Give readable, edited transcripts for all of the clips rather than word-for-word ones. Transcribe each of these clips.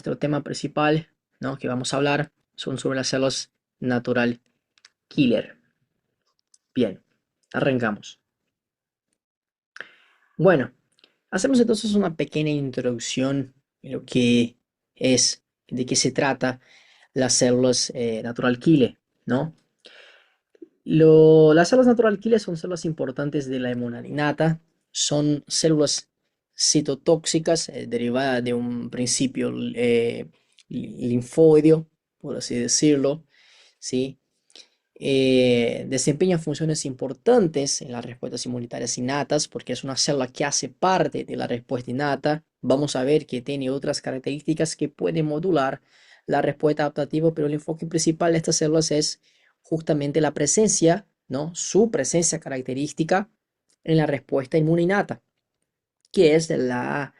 Nuestro tema principal, ¿no? Que vamos a hablar son sobre las células natural killer. Bien, arrancamos. Bueno, hacemos entonces una pequeña introducción de lo que es, de qué se trata las células natural killer, ¿no? Las células natural killer son células importantes de la inmunidad innata, son células citotóxicas derivadas de un principio linfoideo, por así decirlo, ¿sí? Desempeña funciones importantes en las respuestas inmunitarias innatas porque es una célula que hace parte de la respuesta innata. Vamos a ver que tiene otras características que pueden modular la respuesta adaptativa, pero el enfoque principal de estas células es justamente la presencia, ¿no? Su presencia característica en la respuesta inmune innata, que es la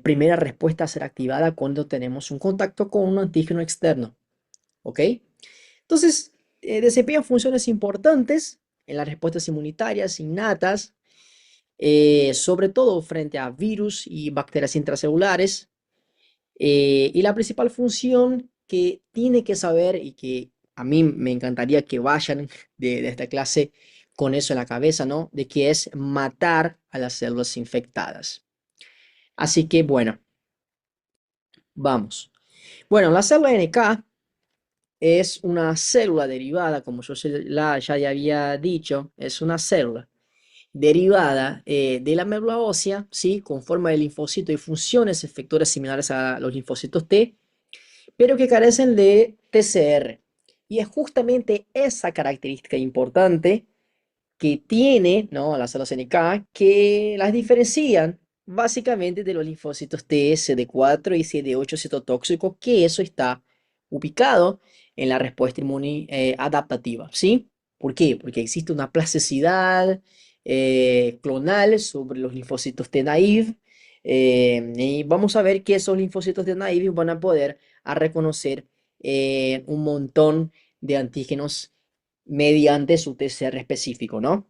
primera respuesta a ser activada cuando tenemos un contacto con un antígeno externo, ¿ok? Entonces, desempeñan funciones importantes en las respuestas inmunitarias innatas, sobre todo frente a virus y bacterias intracelulares. Y la principal función que tiene que saber y que a mí me encantaría que vayan de esta clase con eso en la cabeza, ¿no? De que es matar a las células infectadas. Así que, bueno, vamos. Bueno, la célula NK es una célula derivada, como yo ya había dicho, es una célula derivada de la médula ósea, ¿sí? Con forma de linfocito y funciones efectoras similares a los linfocitos T, pero que carecen de TCR. Y es justamente esa característica importante que tiene, ¿no? Las células NK que las diferencian básicamente de los linfocitos T, CD4 y CD8 citotóxicos, que eso está ubicado en la respuesta inmune adaptativa, ¿sí? ¿Por qué? Porque existe una plasticidad clonal sobre los linfocitos T naive, y vamos a ver que esos linfocitos T naive van a poder a reconocer un montón de antígenos mediante su TCR específico, ¿no?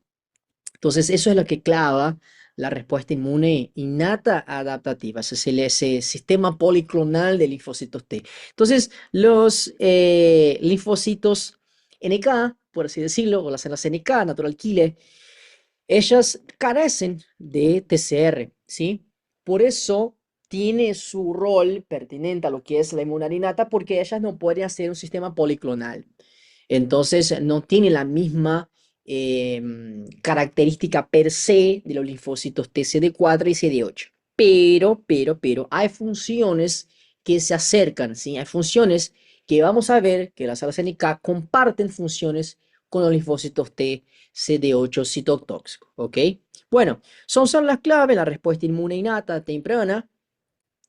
Entonces, eso es lo que clava la respuesta inmune innata adaptativa, ese sistema policlonal de linfocitos T. Entonces, los linfocitos NK, por así decirlo, o las células NK, natural killer, ellas carecen de TCR, ¿sí? Por eso tiene su rol pertinente a lo que es la inmunidad innata, porque ellas no pueden hacer un sistema policlonal. Entonces, no tiene la misma característica per se de los linfocitos TCD4 y CD8. Pero, hay funciones que se acercan, ¿sí? Hay funciones que vamos a ver que las células NK comparten funciones con los linfocitos T CD8 citotóxico, ¿ok? Bueno, son células clave en la respuesta inmune innata temprana,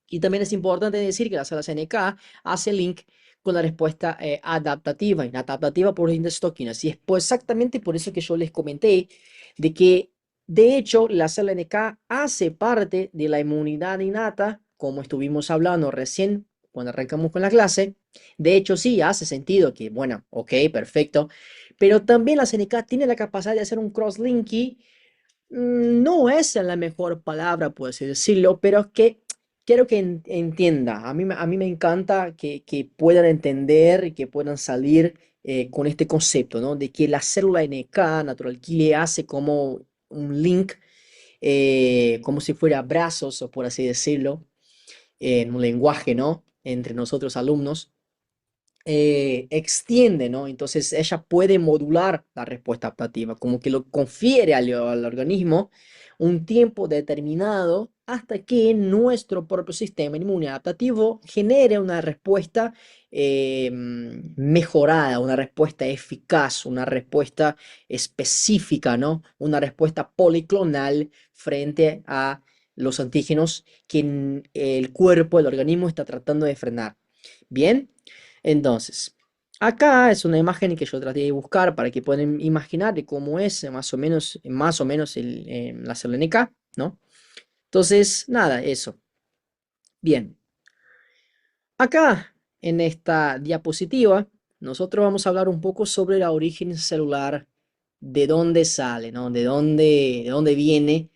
y también es importante decir que las células NK hacen link con la respuesta adaptativa, inadaptativa por distintas toxinas, y es exactamente por eso que yo les comenté de que, de hecho, la célula NK hace parte de la inmunidad innata, como estuvimos hablando recién cuando arrancamos con la clase. De hecho, sí, hace sentido que, bueno, ok, perfecto, pero también la CNK tiene la capacidad de hacer un cross-linking. No es la mejor palabra, por así decirlo, pero es que quiero que entienda. A mí me encanta que puedan entender y que puedan salir con este concepto, ¿no? De que la célula NK, Natural Killer, hace como un link, como si fuera brazos, o por así decirlo, en un lenguaje, ¿no? Entre nosotros alumnos extiende, ¿no? Entonces ella puede modular la respuesta adaptativa, como que lo confiere al organismo un tiempo determinado hasta que nuestro propio sistema inmune adaptativo genere una respuesta mejorada, una respuesta eficaz, una respuesta específica, ¿no? Una respuesta policlonal frente a los antígenos que el cuerpo, el organismo está tratando de frenar. Bien. Entonces, acá es una imagen que yo traté de buscar para que puedan imaginar de cómo es más o menos la célula NK, ¿no? Entonces, nada, eso. Bien, acá en esta diapositiva, nosotros vamos a hablar un poco sobre el origen celular, de dónde sale, ¿no? De dónde viene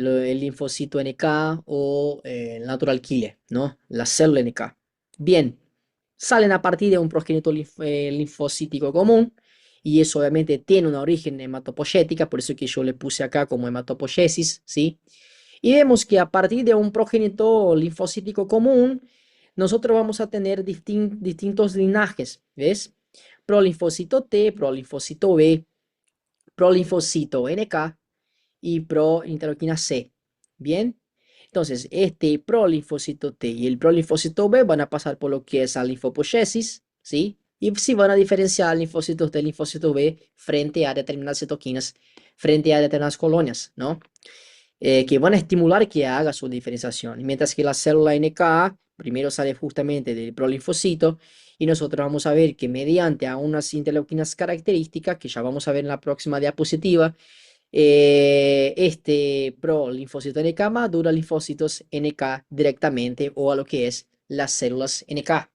el linfocito NK o el natural killer, ¿no? La célula NK. Bien, salen a partir de un progenitor linfocítico común y eso obviamente tiene un origen hematopoyética, por eso que yo le puse acá como hematopoiesis, ¿sí? Y vemos que a partir de un progenitor linfocítico común, nosotros vamos a tener distintos linajes, ¿ves? Prolinfocito T, prolinfocito B, prolinfocito NK y prointerleuquina C. Bien, entonces este prolinfocito T y el prolinfocito B van a pasar por lo que es la linfopoiesis, ¿sí? Y sí van a diferenciar linfocitos T y linfocitos B frente a determinadas citoquinas, frente a determinadas colonias, ¿no? Que van a estimular que haga su diferenciación. Mientras que la célula NK primero sale justamente del prolinfocito y nosotros vamos a ver que mediante a unas interleuquinas características, que ya vamos a ver en la próxima diapositiva, este prolinfocito NK madura linfocitos NK directamente o a lo que es las células NK.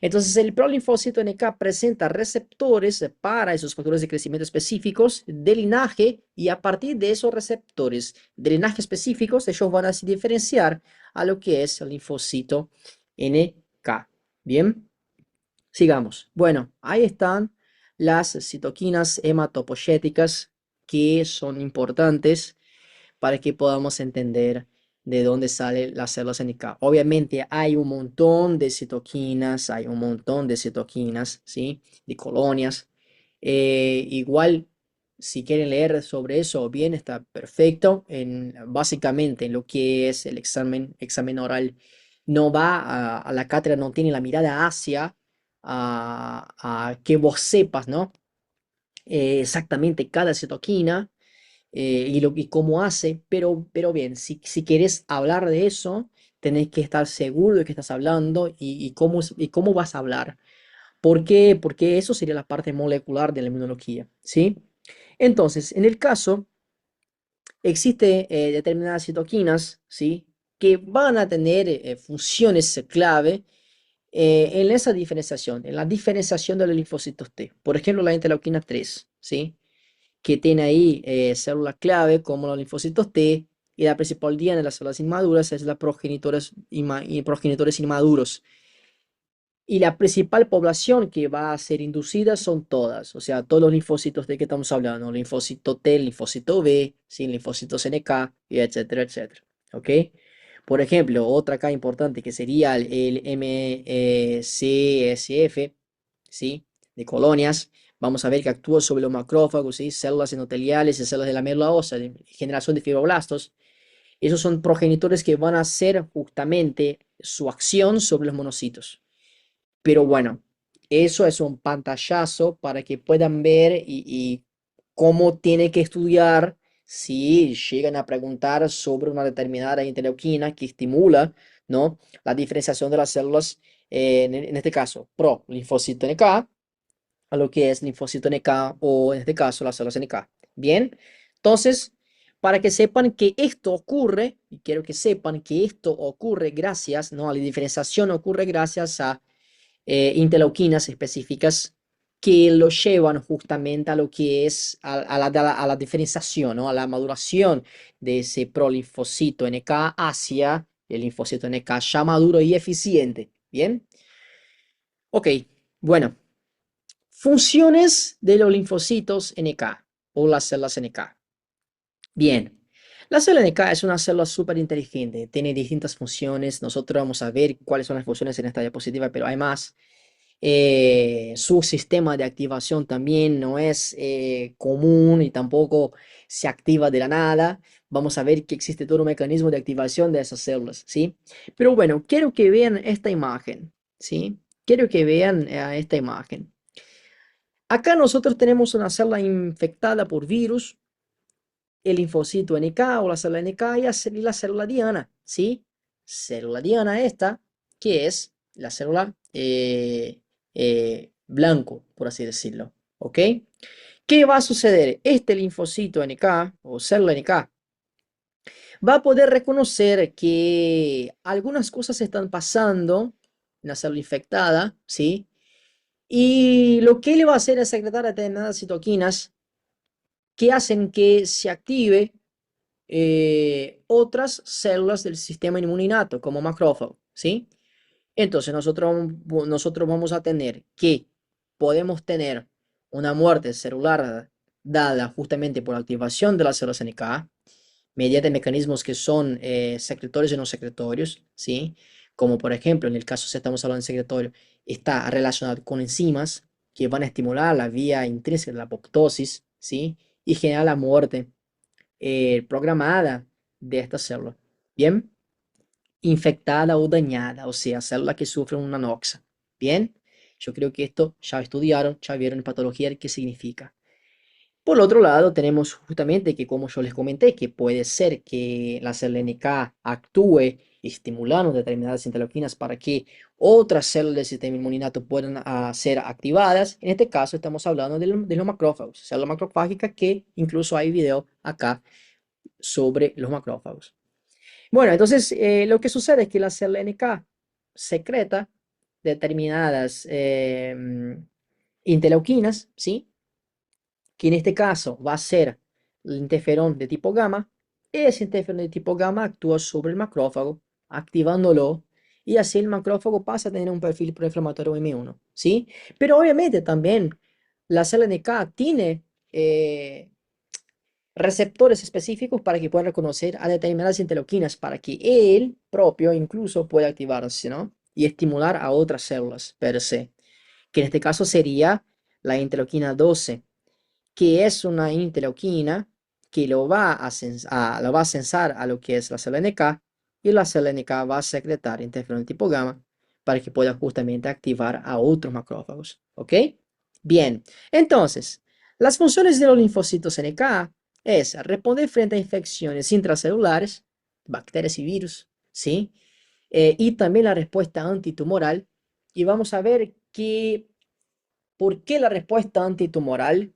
Entonces, el prolinfocito NK presenta receptores para esos factores de crecimiento específicos de linaje y a partir de esos receptores de linaje específicos, ellos van a diferenciar a lo que es el linfocito NK. Bien, sigamos. Bueno, ahí están las citoquinas hematopoyéticas que son importantes para que podamos entender de dónde salen las células NK. Obviamente hay un montón de citoquinas, hay un montón de citoquinas, ¿sí? De colonias. Igual, si quieren leer sobre eso, bien, está perfecto. Básicamente, en lo que es el examen oral, no va a la cátedra, no tiene la mirada hacia a que vos sepas, ¿no? Exactamente cada citoquina y cómo hace, pero bien, si quieres hablar de eso, tenés que estar seguro de que estás hablando y cómo vas a hablar. ¿Por qué? Porque eso sería la parte molecular de la inmunología, ¿sí? Entonces, en el caso, existe determinadas citoquinas, ¿sí? Que van a tener funciones clave en esa diferenciación, en la diferenciación de los linfocitos T. Por ejemplo, la interleuquina 3, ¿sí? Que tiene ahí células clave como los linfocitos T y la principal diana de las células inmaduras es la progenitores inmaduros. Y la principal población que va a ser inducida son todas, o sea, todos los linfocitos de que estamos hablando, linfocito T, linfocito B, ¿sí? Linfocitos NK, y etcétera, etcétera. ¿Ok? Por ejemplo, otra acá importante que sería el MCSF, ¿sí? De colonias. Vamos a ver que actúa sobre los macrófagos, ¿sí? Células endoteliales y células de la médula ósea, de generación de fibroblastos. Esos son progenitores que van a hacer justamente su acción sobre los monocitos. Pero bueno, eso es un pantallazo para que puedan ver y cómo tiene que estudiar si llegan a preguntar sobre una determinada interleuquina que estimula, ¿no? La diferenciación de las células, en este caso, pro linfocito NK, a lo que es linfocito NK o en este caso las células NK. Bien, entonces, para que sepan que esto ocurre, y quiero que sepan que esto ocurre gracias, ¿no? A la diferenciación ocurre gracias a interleuquinas específicas que lo llevan justamente a lo que es a la diferenciación, ¿no? A la maduración de ese prolinfocito NK hacia el linfocito NK ya maduro y eficiente. Bien, ok, bueno, funciones de los linfocitos NK o las células NK. Bien, la célula NK es una célula súper inteligente, tiene distintas funciones. Nosotros vamos a ver cuáles son las funciones en esta diapositiva, pero hay más. Su sistema de activación también no es común y tampoco se activa de la nada. Vamos a ver que existe todo un mecanismo de activación de esas células, ¿sí? Pero bueno, quiero que vean esta imagen, ¿sí? Quiero que vean esta imagen. Acá nosotros tenemos una célula infectada por virus, el linfocito NK o la célula NK y la célula diana, ¿sí? Célula diana esta, que es la célula blanco, por así decirlo, ¿ok? ¿Qué va a suceder? Este linfocito NK o célula NK va a poder reconocer que algunas cosas están pasando en la célula infectada, ¿sí? Y lo que le va a hacer es secretar determinadas citoquinas que hacen que se active otras células del sistema inmune innato, como macrófago, ¿sí? Entonces nosotros vamos a tener que podemos tener una muerte celular dada justamente por la activación de las células NK, mediante mecanismos que son secretorios y no secretorios, ¿sí? Como por ejemplo, en el caso si estamos hablando de secretorio, está relacionado con enzimas que van a estimular la vía intrínseca de la apoptosis, ¿sí? Y generar la muerte programada de esta célula. Bien, infectada o dañada, o sea, célula que sufre una noxa. Bien, yo creo que esto ya estudiaron, ya vieron en patología qué significa. Por el otro lado, tenemos justamente que, como yo les comenté, que puede ser que la célula NK actúe estimulando determinadas interleuquinas para que otras células del sistema inmunitario puedan ser activadas. En este caso, estamos hablando de los macrófagos, células macrofágicas, que incluso hay video acá sobre los macrófagos. Bueno, entonces lo que sucede es que la célula NK secreta determinadas interleuquinas, ¿sí? Que en este caso va a ser el interferón de tipo gamma. Ese interferón de tipo gamma actúa sobre el macrófago, activándolo, y así el macrófago pasa a tener un perfil proinflamatorio M1, ¿sí? Pero obviamente también la célula NK tiene receptores específicos para que pueda reconocer a determinadas interleuquinas, para que él propio incluso pueda activarse, ¿no? Y estimular a otras células per se, que en este caso sería la interleuquina 12, que es una interleuquina que lo va a censar a lo que es la célula NK, y la célula NK va a secretar interferón tipo gamma para que pueda justamente activar a otros macrófagos, ¿ok? Bien, entonces, las funciones de los linfocitos NK es responder frente a infecciones intracelulares, bacterias y virus, ¿sí? Y también la respuesta antitumoral. Y vamos a ver por qué la respuesta antitumoral.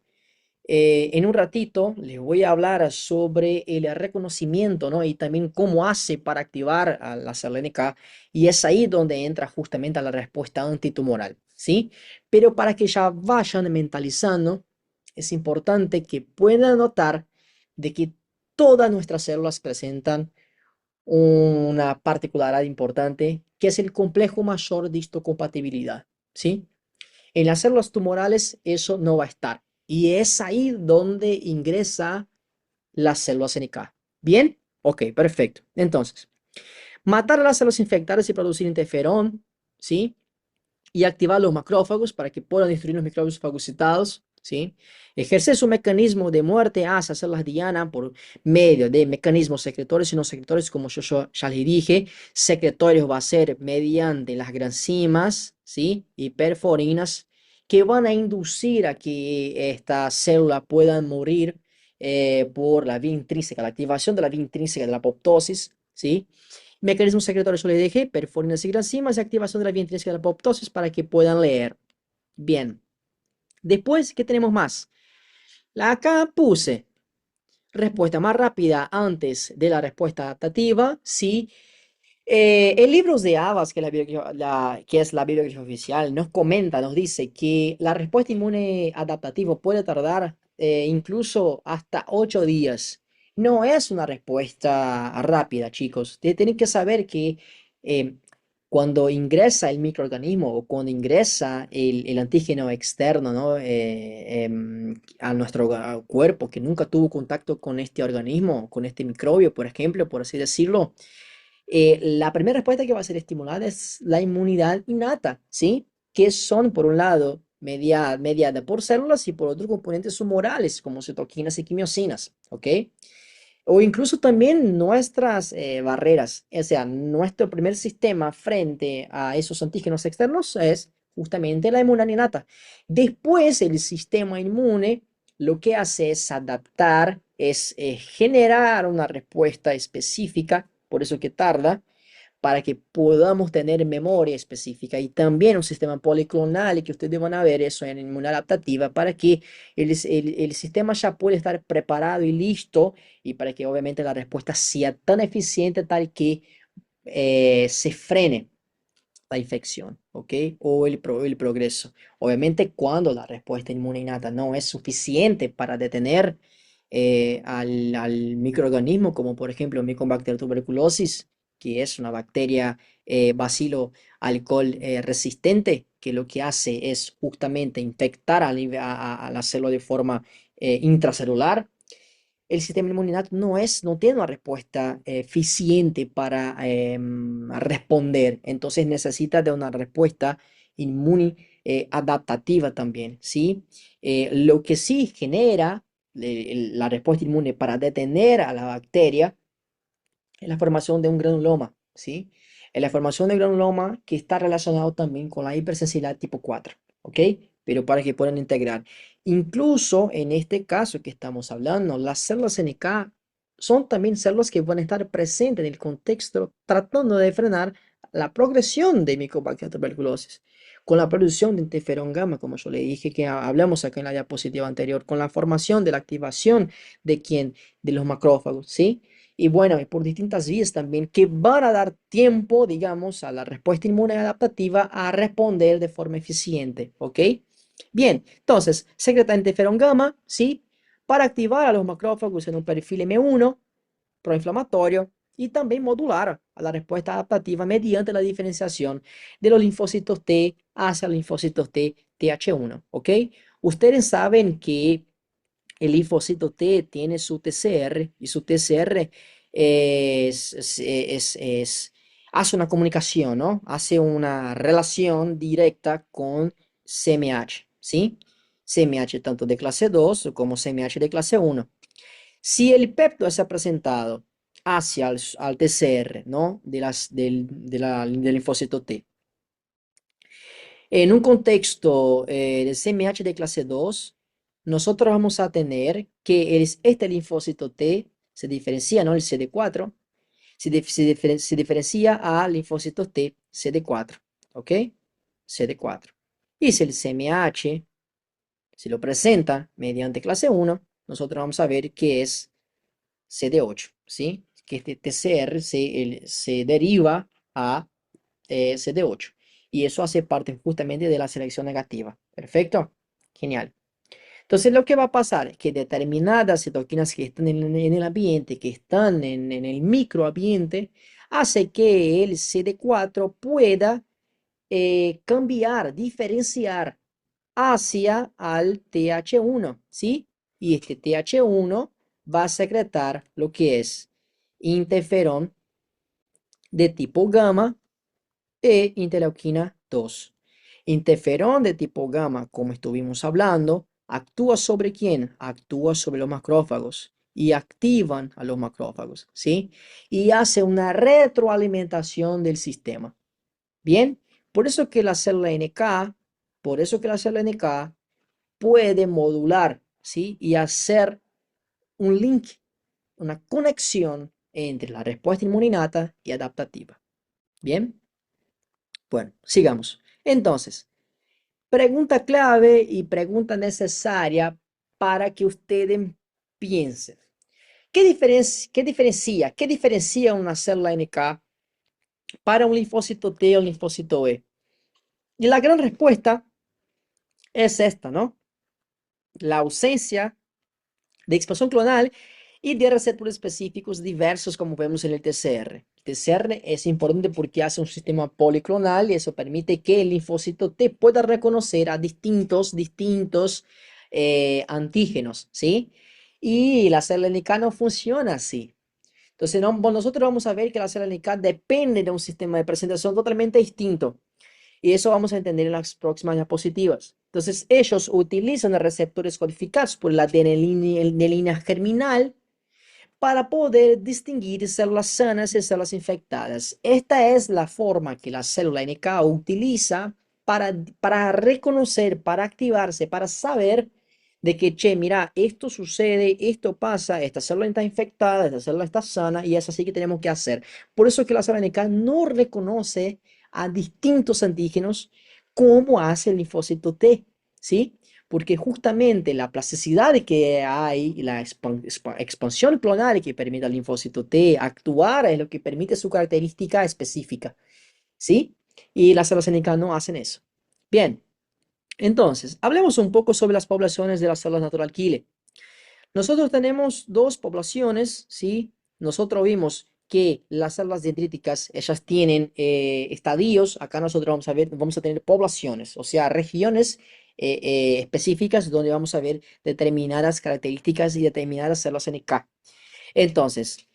En un ratito les voy a hablar sobre el reconocimiento, ¿no? Y también cómo hace para activar a la célula NK. Y es ahí donde entra justamente la respuesta antitumoral, ¿sí? Pero para que ya vayan mentalizando, es importante que puedan notar de que todas nuestras células presentan una particularidad importante, que es el complejo mayor de histocompatibilidad, ¿sí? En las células tumorales eso no va a estar. Y es ahí donde ingresa las células NK. ¿Bien? Ok, perfecto. Entonces, matar a las células infectadas y producir interferón, ¿sí? Y activar los macrófagos para que puedan destruir los microbios fagocitados, ¿sí? Ejercer su mecanismo de muerte a esas células diana por medio de mecanismos secretorios y no secretorios, como yo ya les dije. Secretorios va a ser mediante las granzimas, ¿sí? Y perforinas, que van a inducir a que esta célula pueda morir por la vía intrínseca, la activación de la vía intrínseca de la apoptosis, ¿sí? Mecanismo secretorio yo le dejé, perforinas y granzimas y activación de la vía intrínseca de la apoptosis para que puedan leer. Bien. Después, ¿qué tenemos más? Acá puse respuesta más rápida antes de la respuesta adaptativa, ¿sí? En libros de Abas, que es la bibliografía oficial, nos comenta, nos dice que la respuesta inmune adaptativa puede tardar incluso hasta 8 días. No es una respuesta rápida, chicos. Tienen que saber que eh, cuando ingresa el microorganismo o cuando ingresa el antígeno externo, ¿no? A nuestro cuerpo, que nunca tuvo contacto con este organismo, con este microbio, por ejemplo, por así decirlo, la primera respuesta que va a ser estimulada es la inmunidad innata, ¿sí? Que son, por un lado, mediada por células y por otro componentes humorales, como citoquinas y quimiosinas, ¿ok? O incluso también nuestras barreras, o sea, nuestro primer sistema frente a esos antígenos externos es justamente la inmunidad innata. Después, el sistema inmune lo que hace es adaptar, es generar una respuesta específica, por eso que tarda, para que podamos tener memoria específica y también un sistema policlonal, y que ustedes van a ver eso en inmunidad adaptativa, para que el sistema ya pueda estar preparado y listo, y para que obviamente la respuesta sea tan eficiente tal que se frene la infección, ¿ok? O el progreso. Obviamente cuando la respuesta inmune innata no es suficiente para detener al microorganismo, como por ejemplo Mycobacter tuberculosis, que es una bacteria bacilo alcohol resistente, que lo que hace es justamente infectar a la célula de forma intracelular. El sistema inmunitario no tiene una respuesta eficiente para responder, entonces necesita de una respuesta inmune adaptativa también, ¿sí? Lo que sí genera la respuesta inmune para detener a la bacteria es la formación de un granuloma, ¿sí? Es la formación de granuloma que está relacionado también con la hipersensibilidad tipo 4, ¿ok? Pero para que puedan integrar. Incluso en este caso que estamos hablando, las células NK son también células que van a estar presentes en el contexto tratando de frenar la progresión de Mycobacter tuberculosis con la producción de interferón gamma, como yo le dije que hablamos acá en la diapositiva anterior, con la formación de la activación de quién, de los macrófagos, ¿sí? Y bueno, y por distintas vías también que van a dar tiempo, digamos, a la respuesta inmune adaptativa a responder de forma eficiente, ¿ok? Bien, entonces, secreta interferón gamma, ¿sí? Para activar a los macrófagos en un perfil M1 proinflamatorio y también modular a la respuesta adaptativa mediante la diferenciación de los linfocitos T hacia los linfocitos T TH1, ¿ok? Ustedes saben que el linfocito T tiene su TCR y su TCR hace una comunicación, ¿no? Hace una relación directa con CMH, ¿sí? CMH tanto de clase 2 como CMH de clase 1. Si el pepto es presentado hacia al TCR, ¿no? Del linfocito T, en un contexto de CMH de clase 2, nosotros vamos a tener que este linfocito T se diferencia, ¿no? El CD4, se diferencia a linfocitos T CD4, ¿ok? CD4. Y si el CMH se lo presenta mediante clase 1, nosotros vamos a ver que es CD8, ¿sí? Que este TCR se deriva a CD8. Y eso hace parte justamente de la selección negativa. Perfecto. Genial. Entonces lo que va a pasar es que determinadas citoquinas que están en el ambiente, que están en el microambiente, hace que el CD4 pueda cambiar, diferenciar hacia al TH1, ¿sí? Y este TH1 va a secretar lo que es interferón de tipo gamma e interleuquina 2. Interferón de tipo gamma, como estuvimos hablando, actúa sobre quién? Actúa sobre los macrófagos y activan a los macrófagos, ¿sí? Y hace una retroalimentación del sistema. Bien, por eso que la célula NK, por eso que la célula NK puede modular, ¿sí? Y hacer un link, una conexión entre la respuesta inmunitaria y adaptativa. Bien, bueno, sigamos. Entonces, pregunta clave y pregunta necesaria para que ustedes piensen. ¿Qué diferencia una célula NK para un linfocito T o un linfocito E? Y la gran respuesta es esta, ¿no? La ausencia de expansión clonal y de receptores específicos diversos como vemos en el TCR. El TCR es importante porque hace un sistema policlonal y eso permite que el linfocito T pueda reconocer a distintos antígenos, ¿sí? Y la célula NK no funciona así. Entonces, nosotros vamos a ver que la célula NK depende de un sistema de presentación totalmente distinto. Y eso vamos a entender en las próximas diapositivas. Entonces, ellos utilizan receptores codificados por la adenilina germinal para poder distinguir células sanas y células infectadas. Esta es la forma que la célula NK utiliza para reconocer, para activarse, para saber de que, che, mira, esto sucede, esto pasa, esta célula está infectada, esta célula está sana y es así que tenemos que hacer. Por eso es que la célula NK no reconoce a distintos antígenos como hace el linfocito T, ¿sí? Porque justamente la plasticidad que hay y la expansión clonal que permite al linfocito T actuar es lo que permite su característica específica, ¿sí? Y las células NK no hacen eso. Bien, entonces, hablemos un poco sobre las poblaciones de las células natural killer. Nosotros tenemos dos poblaciones, ¿sí? Nosotros vimos que las células dendríticas, ellas tienen estadios. Acá nosotros vamos a ver, vamos a tener poblaciones, o sea, regiones específicas donde vamos a ver determinadas características y determinadas células NK. Entonces,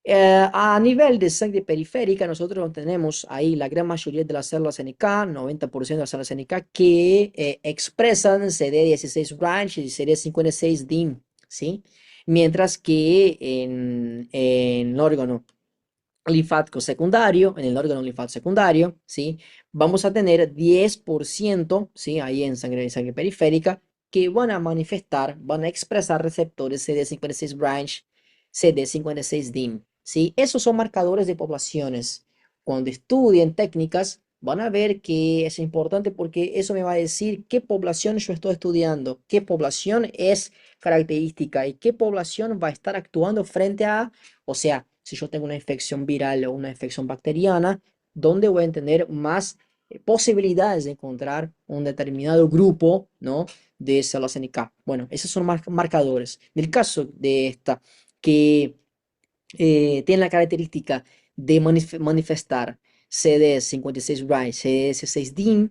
a nivel de sangre periférica, nosotros tenemos ahí la gran mayoría de las células NK, 90% de las células NK, que expresan CD16 branch y CD56 DIM, ¿sí? Mientras que en el órgano linfático secundario, en el órgano linfático secundario, ¿sí? Vamos a tener 10%, ¿sí? Ahí en sangre periférica, que van a manifestar, van a expresar receptores CD56 branch, CD56 DIM, ¿sí? Esos son marcadores de poblaciones. Cuando estudien técnicas, van a ver que es importante porque eso me va a decir qué población yo estoy estudiando, qué población es característica y qué población va a estar actuando frente a, o sea, si yo tengo una infección viral o una infección bacteriana, ¿dónde voy a tener más posibilidades de encontrar un determinado grupo, ¿no? De células NK? Bueno, esos son marcadores. En el caso de esta, que tiene la característica de manifestar CD56 RICE, CD6 DIM,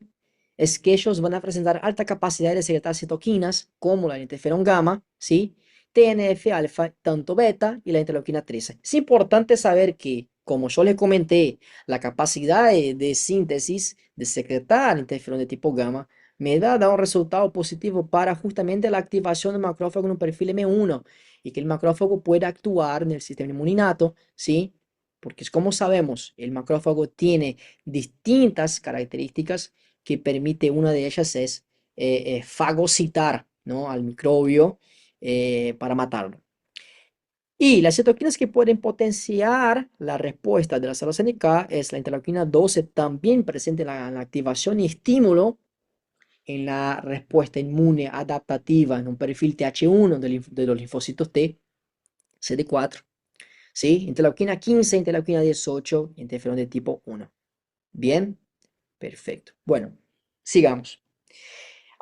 es que ellos van a presentar alta capacidad de secretar citoquinas como la interferón gamma, ¿sí? TNF alfa, tanto beta y la interleuquina 13. Es importante saber que, como yo les comenté, la capacidad de síntesis de secretar interferón de tipo gamma me da un resultado positivo para justamente la activación del macrófago en un perfil M1 y que el macrófago pueda actuar en el sistema inmuninato, ¿sí? Porque es como sabemos, el macrófago tiene distintas características que permite, una de ellas es fagocitar, ¿no? Al microbio para matarlo. Y las citoquinas que pueden potenciar la respuesta de las células NK es la interleuquina 12, también presente en la activación y estímulo en la respuesta inmune adaptativa en un perfil TH1 de los linfocitos T, CD4, ¿sí? Interleuquina 15, interleuquina 18, interferón de tipo 1. Bien, perfecto. Bueno, sigamos.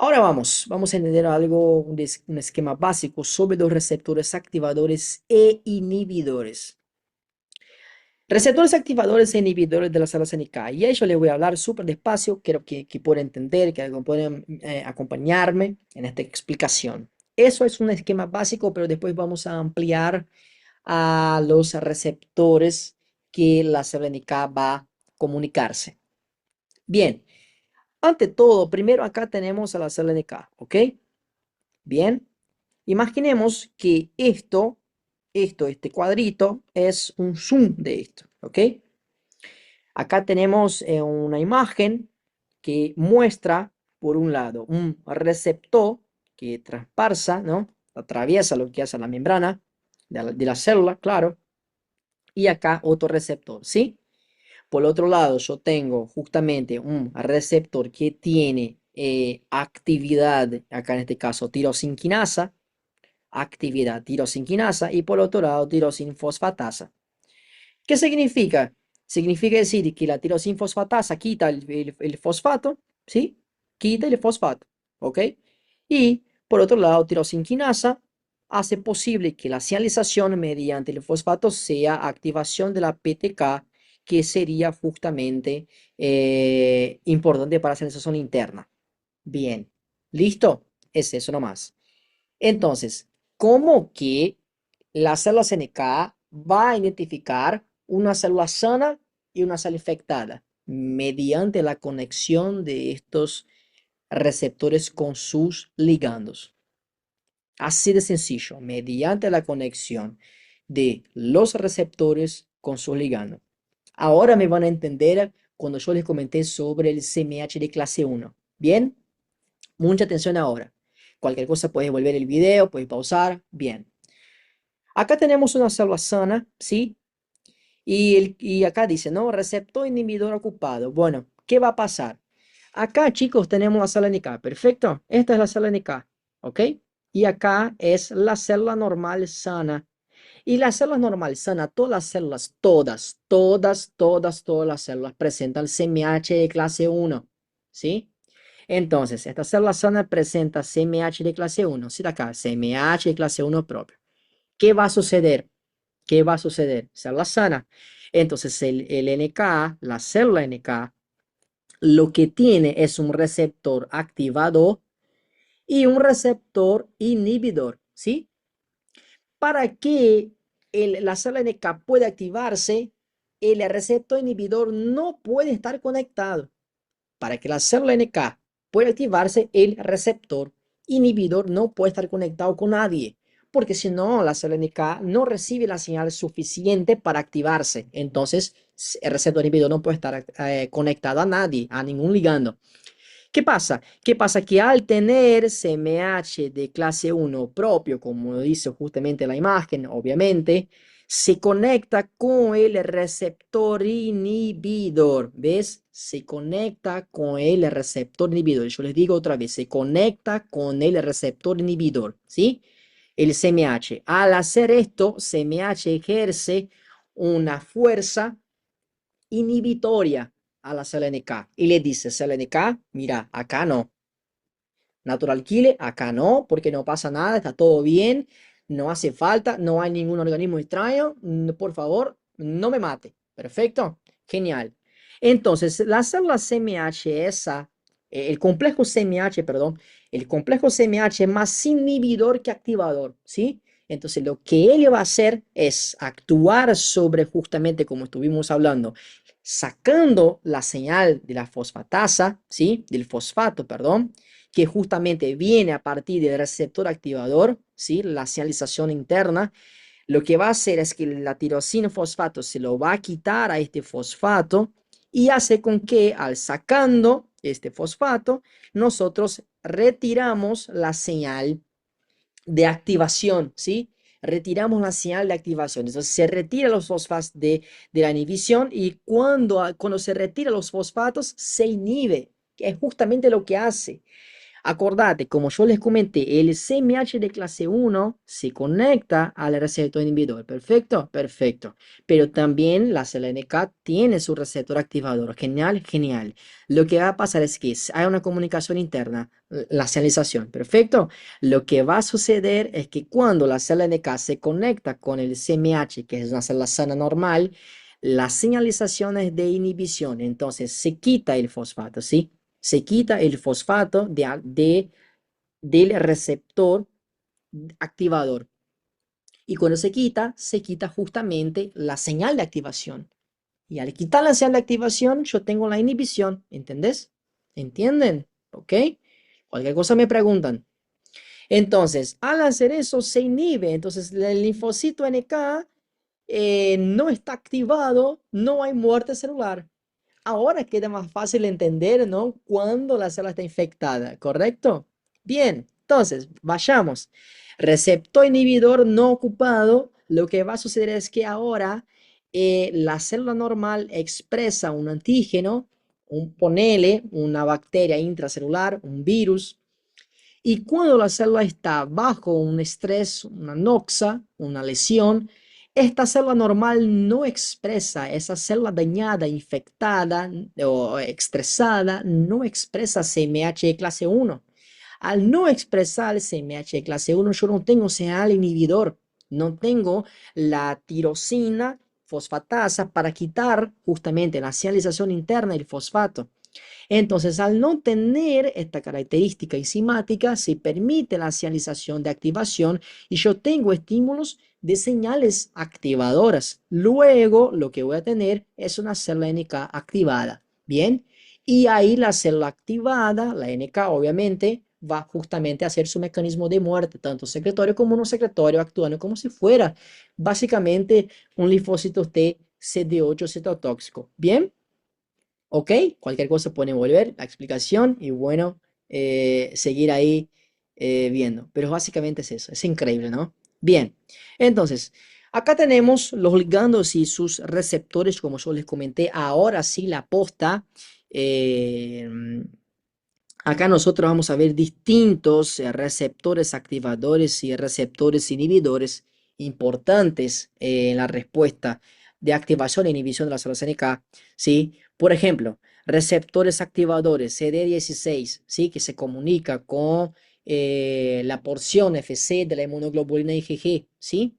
Ahora vamos a entender algo, un esquema básico sobre los receptores activadores e inhibidores. Receptores activadores e inhibidores de las células NK. Y a ello les voy a hablar súper despacio, quiero que puedan entender, que puedan acompañarme en esta explicación. Eso es un esquema básico, pero después vamos a ampliar a los receptores que la célula NK va a comunicarse. Bien, ante todo, primero acá tenemos a la célula NK, ¿ok? Bien, imaginemos que este cuadrito es un zoom de esto, ¿ok? Acá tenemos una imagen que muestra, por un lado, un receptor que traspasa, ¿no? Atraviesa lo que hace la membrana de la célula, claro. Y acá otro receptor, ¿sí? Por otro lado, yo tengo justamente un receptor que tiene actividad, acá en este caso tirosinquinasa, actividad tirosinquinasa, y por otro lado tirosinfosfatasa. ¿Qué significa? Significa decir que la tirosinfosfatasa quita el fosfato, ¿sí? Quita el fosfato, ¿ok? Y por otro lado, tirosinquinasa hace posible que la señalización mediante el fosfato sea activación de la PTK, que sería justamente importante para la señalización interna. Bien, ¿listo? Es eso nomás. Entonces, ¿cómo que la célula CNK va a identificar una célula sana y una célula infectada? Mediante la conexión de estos receptores con sus ligandos. Así de sencillo, mediante la conexión de los receptores con sus ligandos. Ahora me van a entender cuando yo les comenté sobre el CMH de clase 1. ¿Bien? Mucha atención ahora. Cualquier cosa puedes volver el video, puedes pausar. Bien. Acá tenemos una célula sana, ¿sí? Y acá dice, ¿no? Receptor inhibidor ocupado. Bueno, ¿qué va a pasar? Acá, chicos, tenemos la célula NK. Perfecto. Esta es la célula NK. ¿Ok? Y acá es la célula normal sana. Y la célula normal sana, todas las células, todas las células presentan CMH de clase 1. ¿Sí? Entonces, esta célula sana presenta CMH de clase 1. ¿Sí? Acá, CMH de clase 1 propio. ¿Qué va a suceder? ¿Qué va a suceder? Célula sana. Entonces, el NK, la célula NK, lo que tiene es un receptor activador y un receptor inhibidor, ¿sí? Para que la célula NK pueda activarse, el receptor inhibidor no puede estar conectado. Para que la célula NK pueda activarse, el receptor inhibidor no puede estar conectado con nadie, porque si no, la célula NK no recibe la señal suficiente para activarse. Entonces, el receptor inhibidor no puede estar conectado a nadie, a ningún ligando. ¿Qué pasa? ¿Qué pasa? Que al tener CMH de clase 1 propio, como dice justamente la imagen, obviamente, se conecta con el receptor inhibidor. ¿Ves? Se conecta con el receptor inhibidor. Yo les digo otra vez, se conecta con el receptor inhibidor, ¿sí? El CMH. Al hacer esto, CMH ejerce una fuerza inhibitoria a la célula NK y le dice, célula NK, mira, acá no, natural killer, acá no, porque no pasa nada, está todo bien, no hace falta, no hay ningún organismo extraño, por favor, no me mate. Perfecto, genial. Entonces, la célula CMH, el complejo CMH, perdón, el complejo CMH es más inhibidor que activador, ¿sí? Entonces, lo que él va a hacer es actuar sobre justamente como estuvimos hablando, sacando la señal de la fosfatasa, ¿sí? Del fosfato, perdón, que justamente viene a partir del receptor activador, ¿sí? La señalización interna. Lo que va a hacer es que la tirosina fosfato se lo va a quitar a este fosfato y hace con que al sacando este fosfato, nosotros retiramos la señal de activación, ¿sí? Retiramos la señal de activación. Entonces se retira los fosfatos de la inhibición y cuando se retira los fosfatos se inhibe, que es justamente lo que hace. Acordate, como yo les comenté, el CMH de clase 1 se conecta al receptor inhibidor. ¿Perfecto? Perfecto. Pero también la célula NK tiene su receptor activador. Genial, genial. Lo que va a pasar es que hay una comunicación interna, la señalización. ¿Perfecto? Lo que va a suceder es que cuando la célula NK se conecta con el CMH, que es una célula sana normal, la señalización es de inhibición. Entonces se quita el fosfato, ¿sí? Se quita el fosfato del receptor activador. Y cuando se quita justamente la señal de activación. Y al quitar la señal de activación, yo tengo la inhibición. ¿Entendés? ¿Entienden? ¿Ok? Cualquier cosa me preguntan. Entonces, al hacer eso, se inhibe. Entonces, el linfocito NK no está activado, no hay muerte celular. Ahora queda más fácil entender, ¿no? Cuando la célula está infectada, ¿correcto? Bien, entonces, vayamos. Receptor inhibidor no ocupado, lo que va a suceder es que ahora la célula normal expresa un antígeno, ponele una bacteria intracelular, un virus, y cuando la célula está bajo un estrés, una noxa, una lesión, esta célula normal no expresa, esa célula dañada, infectada o estresada, no expresa CMH de clase 1. Al no expresar CMH de clase 1, yo no tengo señal inhibidor, no tengo la tirosina fosfatasa para quitar justamente la señalización interna del fosfato. Entonces, al no tener esta característica enzimática, se permite la señalización de activación y yo tengo estímulos de señales activadoras. Luego, lo que voy a tener es una célula NK activada. Bien, y ahí la célula activada, la NK obviamente, va justamente a hacer su mecanismo de muerte, tanto secretorio como no secretorio, actuando como si fuera básicamente un linfocito T CD8 citotóxico. Bien. Ok, cualquier cosa pueden volver la explicación y bueno, seguir ahí viendo. Pero básicamente es eso, es increíble, ¿no? Bien, entonces, acá tenemos los ligandos y sus receptores, como yo les comenté, ahora sí la posta. eh, Acá nosotros vamos a ver distintos receptores activadores y receptores inhibidores importantes en la respuesta de activación e inhibición de la célula CNK, ¿sí? Por ejemplo, receptores activadores CD16, ¿sí? Que se comunica con la porción FC de la inmunoglobulina IgG, ¿sí?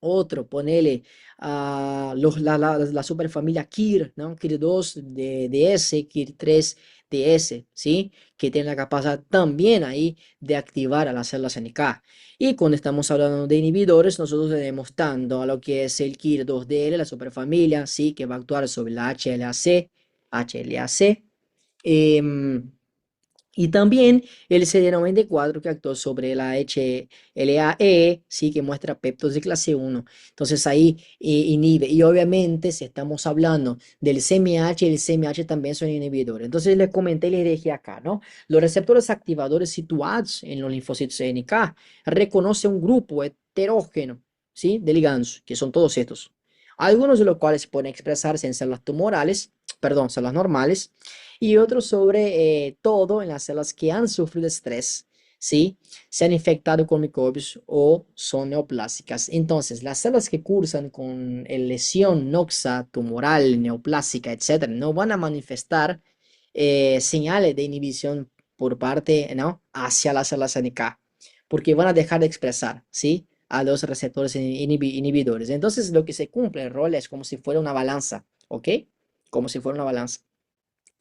Otro, ponele a la superfamilia KIR, ¿no? KIR2 de S, KIR3 de S, ¿sí? Que tiene la capacidad también ahí de activar a las células NK. Y cuando estamos hablando de inhibidores, nosotros tenemos tanto a lo que es el KIR2DL, la superfamilia, ¿sí? Que va a actuar sobre la HLA-C, y también el CD94 que actuó sobre la HLA-E, ¿sí? Que muestra peptos de clase 1. Entonces ahí inhibe. Y obviamente si estamos hablando del CMH, el CMH también son inhibidores. Entonces les comenté y les dije acá, ¿no? Los receptores activadores situados en los linfocitos NK reconocen un grupo heterógeno, ¿sí? De ligandos, que son todos estos. Algunos de los cuales pueden expresarse en células tumorales, perdón, células normales, y otro sobre todo en las células que han sufrido estrés, ¿sí? Se han infectado con microbios o son neoplásicas. Entonces, las células que cursan con lesión noxa, tumoral, neoplásica, etcétera, no van a manifestar señales de inhibición por parte, ¿no? Hacia las células NK, porque van a dejar de expresar, ¿sí? A los receptores inhibidores. Entonces, lo que se cumple el rol es como si fuera una balanza, ¿ok? Como si fuera una balanza.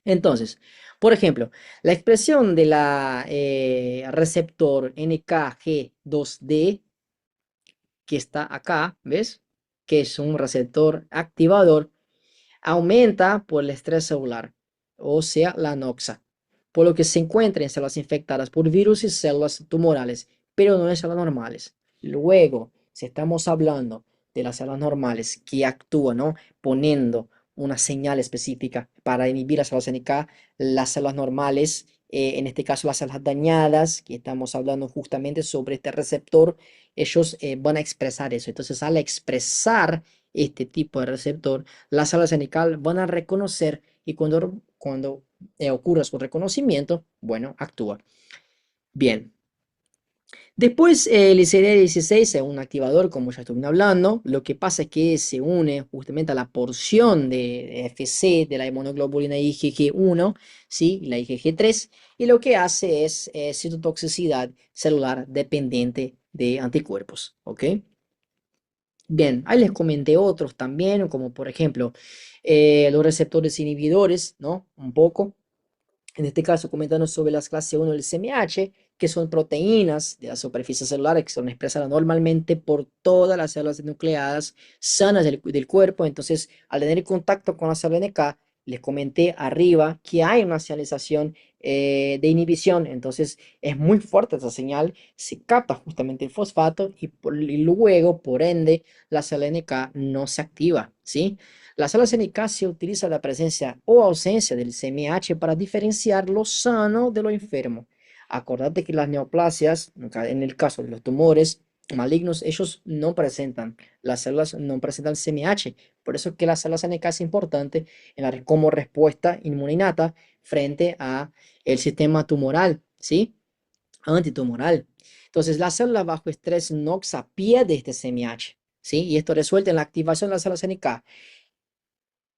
Entonces, por ejemplo, la expresión de la receptor NKG2D que está acá, ¿ves? Que es un receptor activador, aumenta por el estrés celular, o sea, la noxa, por lo que se encuentra en células infectadas por virus y células tumorales, pero no en células normales. Luego, si estamos hablando de las células normales que actúan, ¿no? Poniendo una señal específica para inhibir las células NK, las células normales, en este caso las células dañadas, que estamos hablando justamente sobre este receptor, ellos van a expresar eso. Entonces, al expresar este tipo de receptor, las células NK van a reconocer y cuando ocurra su reconocimiento, bueno, actúa. Bien. Después el CD16 es un activador, como ya estuvimos hablando. Lo que pasa es que se une justamente a la porción de FC de la inmunoglobulina IgG1, ¿sí? La IgG3, y lo que hace es citotoxicidad celular dependiente de anticuerpos. ¿Ok? Bien, ahí les comenté otros también, como por ejemplo los receptores inhibidores, ¿no? Un poco. En este caso, comentando sobre las clases 1 del CMH, que son proteínas de la superficie celular que son expresadas normalmente por todas las células nucleadas sanas del cuerpo. Entonces, al tener contacto con la célula NK, les comenté arriba que hay una señalización de inhibición. Entonces, es muy fuerte esa señal, se capta justamente el fosfato y luego, por ende, la célula NK no se activa, ¿sí? Las células NK se utiliza la presencia o ausencia del CMH para diferenciar lo sano de lo enfermo. Acordate que las neoplasias, en el caso de los tumores malignos, ellos no presentan, las células no presentan CMH. Por eso es que las células NK es importante como respuesta inmunolata frente a el sistema tumoral, ¿sí? Antitumoral. Entonces, la célula bajo estrés noxa pierde este CMH, ¿sí? Y esto resulta en la activación de las células NK.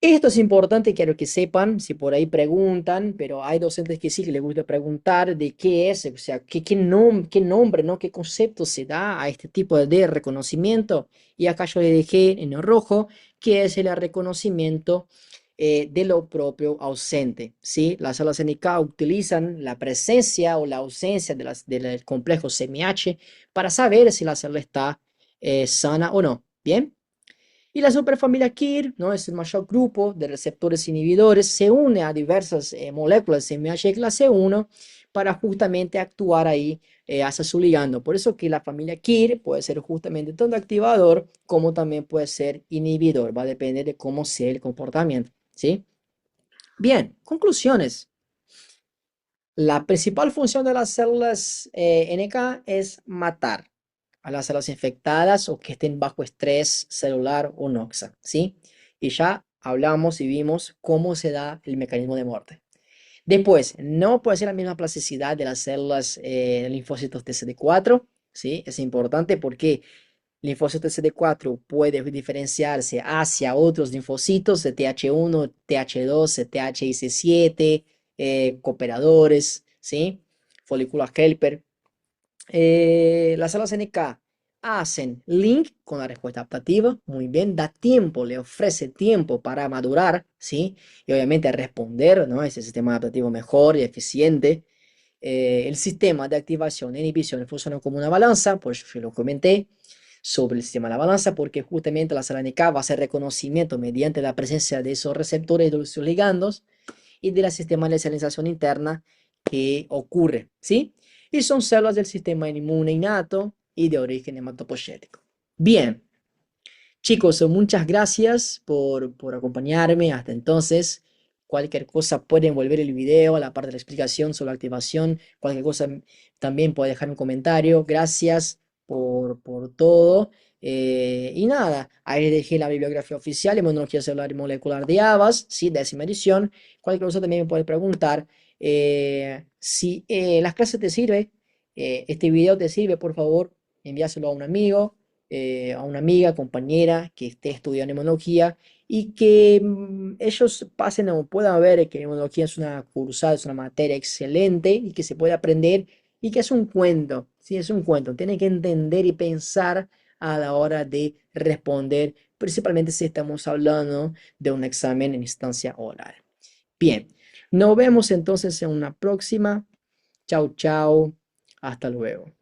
Esto es importante, quiero que sepan, si por ahí preguntan, pero hay docentes que sí que les gusta preguntar de qué es, o sea, qué nombre, ¿no? ¿Qué concepto se da a este tipo de reconocimiento? Y acá yo le dejé en el rojo, que es el reconocimiento de lo propio ausente, ¿sí? Las células NK utilizan la presencia o la ausencia del complejo CMH para saber si la célula está sana o no, ¿bien? Y la superfamilia KIR, ¿no? Es el mayor grupo de receptores inhibidores, se une a diversas moléculas de MHC clase 1 para justamente actuar ahí hacia su ligando. Por eso que la familia KIR puede ser justamente tanto activador como también puede ser inhibidor, va a depender de cómo sea el comportamiento, ¿sí? Bien, conclusiones. La principal función de las células NK es matar a las células infectadas o que estén bajo estrés celular o noxa, ¿sí? Y ya hablamos y vimos cómo se da el mecanismo de muerte. Después, no puede ser la misma plasticidad de las células linfocitos TCD4, ¿sí? Es importante porque linfocito CD4 puede diferenciarse hacia otros linfocitos de TH1, TH2, THIC7, cooperadores, ¿sí? Folículos Helper. Las células NK hacen link con la respuesta adaptativa, muy bien, da tiempo, le ofrece tiempo para madurar, ¿sí? Y obviamente responder, ¿no? Ese sistema adaptativo mejor y eficiente. El sistema de activación e inhibición funciona como una balanza, pues yo lo comenté sobre el sistema de la balanza, porque justamente la sala NK va a hacer reconocimiento mediante la presencia de esos receptores, de esos ligandos y de la sistema de señalización interna que ocurre, ¿sí? Y son células del sistema inmune innato y de origen hematopoyético. Bien, chicos, muchas gracias por acompañarme hasta entonces. Cualquier cosa pueden volver el video a la parte de la explicación sobre la activación. Cualquier cosa también puede dejar un comentario. Gracias por todo. Y nada, ahí dejé la bibliografía oficial, Inmunología Celular y Molecular de Abas, ¿sí? 10ª edición. Cualquier cosa también me puede preguntar. Si las clases te sirven, este video te sirve, por favor, envíaselo a un amigo, a una amiga, compañera que esté estudiando inmunología y que ellos pasen o puedan ver que inmunología es una cursada, es una materia excelente y que se puede aprender y que es un cuento, sí, es un cuento. Tienen que entender y pensar a la hora de responder, principalmente si estamos hablando de un examen en instancia oral. Bien, nos vemos entonces en una próxima. Chao, chao. Hasta luego.